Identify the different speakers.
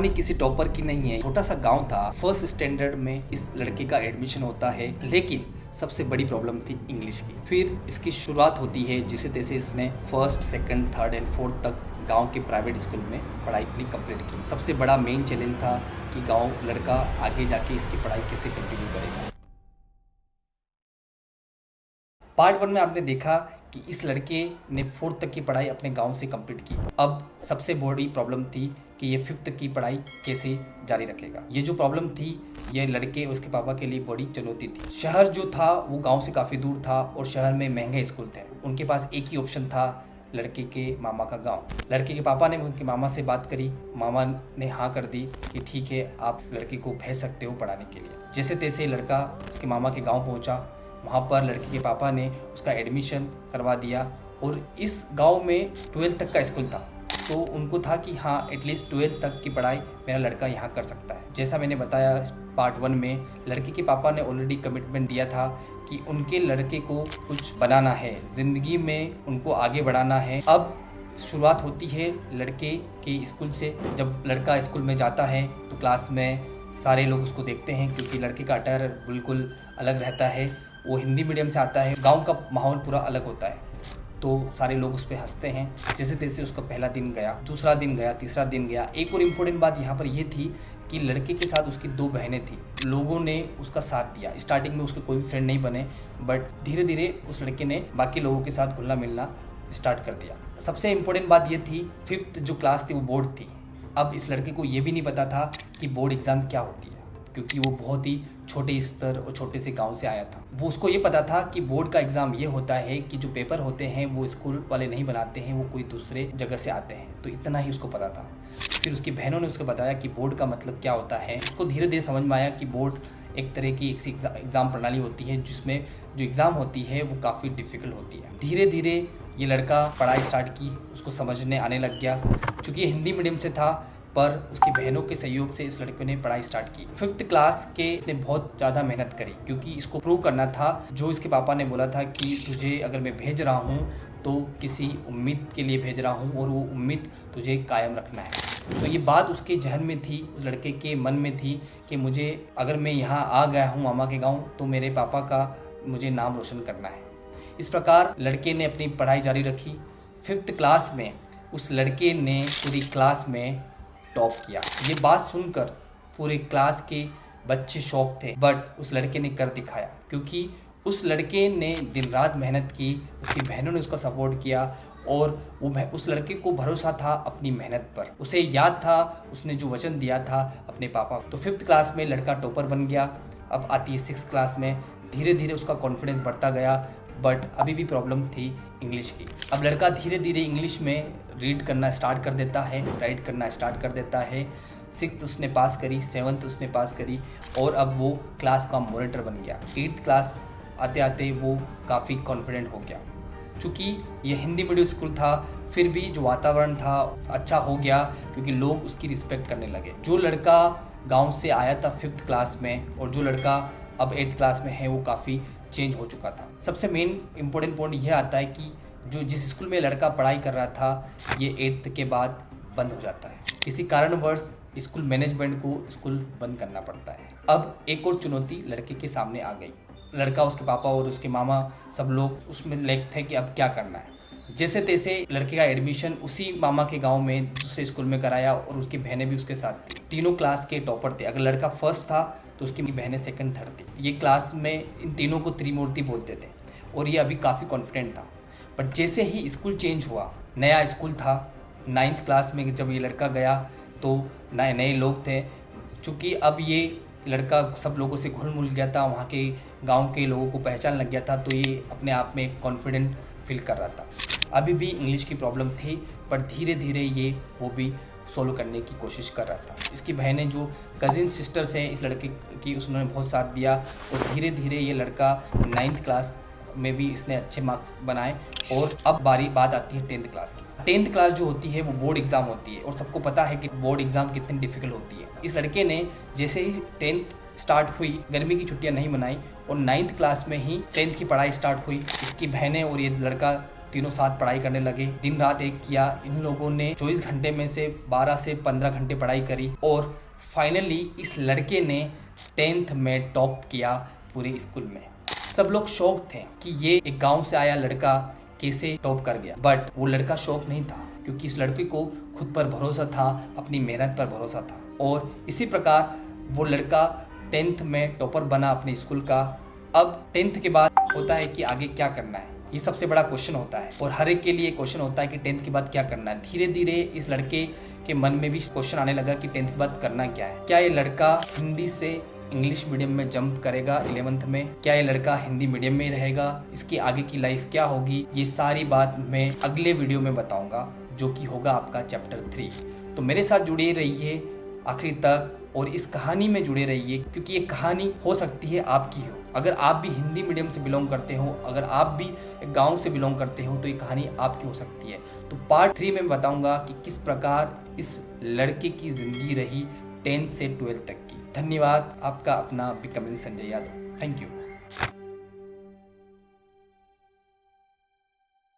Speaker 1: कहानी किसी टॉपर की नहीं है। छोटा सा गांव था, फर्स्ट स्टैंडर्ड में इस लड़के का एडमिशन होता है, लेकिन सबसे बड़ी प्रॉब्लम थी इंग्लिश की। फिर इसकी शुरुआत होती है, जिसे तैसे इसने first, second, third and fourth तक गांव के प्राइवेट स्कूल में पढ़ाई अपनी कंप्लीट की। सबसे बड़ा मेन चैलेंज था कि गांव लड़का आगे जाके इसकी पढ़ाई कैसे कंटिन्यू करेगा। पार्ट 1 में आपने देखा कि इस लड़के ने 4th तक की पढ़ाई अपने गांव से कंप्लीट की। अब सबसे बड़ी प्रॉब्लम थी कि ये 5th तक की पढ़ाई कैसे जारी रखेगा। ये जो प्रॉब्लम थी, ये लड़के और उसके पापा के लिए बड़ी चुनौती थी। शहर जो था वो गांव से काफ़ी दूर था और शहर में महंगे स्कूल थे। उनके पास एक ही ऑप्शन था, लड़के के मामा का गांव। लड़के के पापा ने उनके मामा से बात करी, मामा ने हाँ कर दी कि ठीक है, आप लड़के को भेज सकते हो पढ़ाने के लिए। जैसे तैसे लड़का उसके मामा के गाँव पहुँचा। वहाँ पर लड़के के पापा ने उसका एडमिशन करवा दिया और इस गांव में 12th तक का स्कूल था, तो उनको था कि हाँ, एटलीस्ट 12th तक की पढ़ाई मेरा लड़का यहाँ कर सकता है। जैसा मैंने बताया पार्ट 1 में, लड़के के पापा ने ऑलरेडी कमिटमेंट दिया था कि उनके लड़के को कुछ बनाना है, ज़िंदगी में उनको आगे बढ़ाना है। अब शुरुआत होती है लड़के के स्कूल से। जब लड़का स्कूल में जाता है तो क्लास में सारे लोग उसको देखते हैं, क्योंकि लड़के का अटायर बिल्कुल अलग रहता है। वो हिंदी मीडियम से आता है, गांव का माहौल पूरा अलग होता है, तो सारे लोग उस पर हंसते हैं। जैसे तैसे उसका पहला दिन गया, दूसरा दिन गया, तीसरा दिन गया। एक और इम्पोर्टेंट बात यहाँ पर यह थी कि लड़के के साथ उसकी 2 बहनें थी। लोगों ने उसका साथ दिया। स्टार्टिंग में उसके कोई भी फ्रेंड नहीं बने, बट धीरे धीरे उस लड़के ने बाकी लोगों के साथ घुलना मिलना स्टार्ट कर दिया। सबसे इम्पोर्टेंट बात यह थी, 5th जो क्लास थी वो बोर्ड थी। अब इस लड़के को ये भी नहीं पता था कि बोर्ड एग्ज़ाम क्या होती है, क्योंकि वो बहुत ही छोटे स्तर और छोटे से गांव से आया था। वो उसको ये पता था कि बोर्ड का एग्ज़ाम ये होता है कि जो पेपर होते हैं वो स्कूल वाले नहीं बनाते हैं, वो कोई दूसरे जगह से आते हैं, तो इतना ही उसको पता था। फिर उसकी बहनों ने उसको बताया कि बोर्ड का मतलब क्या होता है। उसको धीरे धीरे समझ में आया कि बोर्ड एक तरह की एग्ज़ाम प्रणाली होती है, जिसमें जो एग्ज़ाम होती है वो काफ़ी डिफ़िकल्ट होती है। धीरे धीरे ये लड़का पढ़ाई स्टार्ट की, उसको समझने आने लग गया। चूँकि ये हिंदी मीडियम से था, पर उसकी बहनों के सहयोग से इस लड़के ने पढ़ाई स्टार्ट की। 5th क्लास के इसने बहुत ज़्यादा मेहनत करी, क्योंकि इसको प्रूव करना था जो इसके पापा ने बोला था कि तुझे अगर मैं भेज रहा हूँ तो किसी उम्मीद के लिए भेज रहा हूँ और वो उम्मीद तुझे कायम रखना है। तो ये बात उसके जहन में थी, उस लड़के के मन में थी कि मुझे, अगर मैं यहाँ आ गया हूँ मामा के गाँव, तो मेरे पापा का मुझे नाम रोशन करना है। इस प्रकार लड़के ने अपनी पढ़ाई जारी रखी। 5th क्लास में उस लड़के ने पूरी क्लास में टॉप किया। ये बात सुनकर पूरे क्लास के बच्चे शॉक थे, बट उस लड़के ने कर दिखाया, क्योंकि उस लड़के ने दिन रात मेहनत की, उसकी बहनों ने उसका सपोर्ट किया और उस लड़के को भरोसा था अपनी मेहनत पर। उसे याद था उसने जो वचन दिया था अपने पापा को। तो 5th क्लास में लड़का टॉपर बन गया। अब आती है 6th क्लास में। धीरे धीरे उसका कॉन्फिडेंस बढ़ता गया, बट अभी भी प्रॉब्लम थी इंग्लिश की। अब लड़का धीरे धीरे इंग्लिश में रीड करना स्टार्ट कर देता है, राइट करना स्टार्ट कर देता है। 6th उसने पास करी, 7th उसने पास करी और अब वो क्लास का मॉनिटर बन गया। 8th क्लास आते आते वो काफ़ी कॉन्फिडेंट हो गया। चूँकि ये हिंदी मीडियम स्कूल था, फिर भी जो वातावरण था अच्छा हो गया, क्योंकि लोग उसकी रिस्पेक्ट करने लगे। जो लड़का गाँव से आया था 5th क्लास में और जो लड़का अब 8th क्लास में है, वो काफ़ी चेंज हो चुका था। सबसे मेन इम्पोर्टेंट पॉइंट यह आता है कि जिस स्कूल में लड़का पढ़ाई कर रहा था, ये 8th के बाद बंद हो जाता है। किसी कारणवश स्कूल मैनेजमेंट को स्कूल बंद करना पड़ता है। अब एक और चुनौती लड़के के सामने आ गई। लड़का, उसके पापा और उसके मामा सब लोग उसमें लेग थे कि अब क्या करना है। जैसे तैसे लड़के का एडमिशन उसी मामा के गाँव में दूसरे स्कूल में कराया और उसकी बहनें भी उसके साथ थी। तीनों क्लास के टॉपर थे। अगर लड़का फर्स्ट था तो उसकी बहनें 2nd 3rd थी। ये क्लास में इन तीनों को त्रिमूर्ति बोलते थे और ये अभी काफ़ी कॉन्फिडेंट था। बट जैसे ही स्कूल चेंज हुआ, नया स्कूल था, 9th क्लास में जब ये लड़का गया तो नए नए लोग थे। चूँकि अब ये लड़का सब लोगों से घुल मिल गया था, वहाँ के गांव के लोगों को पहचान लग गया था, तो ये अपने आप में कॉन्फिडेंट फील कर रहा था। अभी भी इंग्लिश की प्रॉब्लम थी, पर धीरे धीरे वो भी सोल्व करने की कोशिश कर रहा था। इसकी बहनें जो कजिन सिस्टर्स हैं इस लड़के की, उसने बहुत साथ दिया और धीरे धीरे ये लड़का 9th क्लास में भी इसने अच्छे मार्क्स बनाए। और अब बात आती है 10th क्लास की। 10th क्लास जो होती है वो बोर्ड एग्ज़ाम होती है और सबको पता है कि बोर्ड एग्ज़ाम कितनी डिफ़िकल्ट होती है। इस लड़के ने जैसे ही 10th स्टार्ट हुई, गर्मी की छुट्टियां नहीं मनाई और 9th क्लास में ही 10th की पढ़ाई स्टार्ट हुई। इसकी बहनें और ये लड़का तीनों साथ पढ़ाई करने लगे, दिन रात एक किया। इन लोगों ने 24 घंटे में से 12 से 15 घंटे पढ़ाई करी और फाइनली इस लड़के ने 10th में टॉप किया पूरे स्कूल में। सब लोग शौक थे कि ये एक गांव से आया लड़का कैसे टॉप कर गया, बट वो लड़का शौक नहीं था क्योंकि इस लड़के को खुद पर भरोसा था, अपनी मेहनत पर भरोसा था और इसी प्रकार वो लड़का 10th में टॉपर बना अपने स्कूल का। अब 10th के बाद होता है कि आगे क्या करना है, ये सबसे बड़ा क्वेश्चन होता है और हर एक के लिए क्वेश्चन होता है कि 10th के बाद क्या करना है। धीरे धीरे इस लड़के के मन में भी क्वेश्चन आने लगा कि 10th के बाद करना क्या है। क्या ये लड़का हिंदी से इंग्लिश मीडियम में जंप करेगा 11th में? क्या ये लड़का हिंदी मीडियम में ही रहेगा? इसकी आगे की लाइफ क्या होगी? ये सारी बात मैं अगले वीडियो में बताऊंगा जो कि होगा आपका चैप्टर 3। तो मेरे साथ जुड़े रहिए आखिरी तक और इस कहानी में जुड़े रहिए क्योंकि ये कहानी हो सकती है आपकी हो। अगर आप भी हिंदी मीडियम से बिलोंग करते हो, अगर आप भी गांव से बिलोंग करते हो तो ये कहानी आपकी हो सकती है। तो पार्ट 3 में बताऊंगा कि किस प्रकार इस लड़के की ज़िंदगी रही 10th से 12th तक की। धन्यवाद। आपका अपना becoming Sanjay Yadav. Thank you.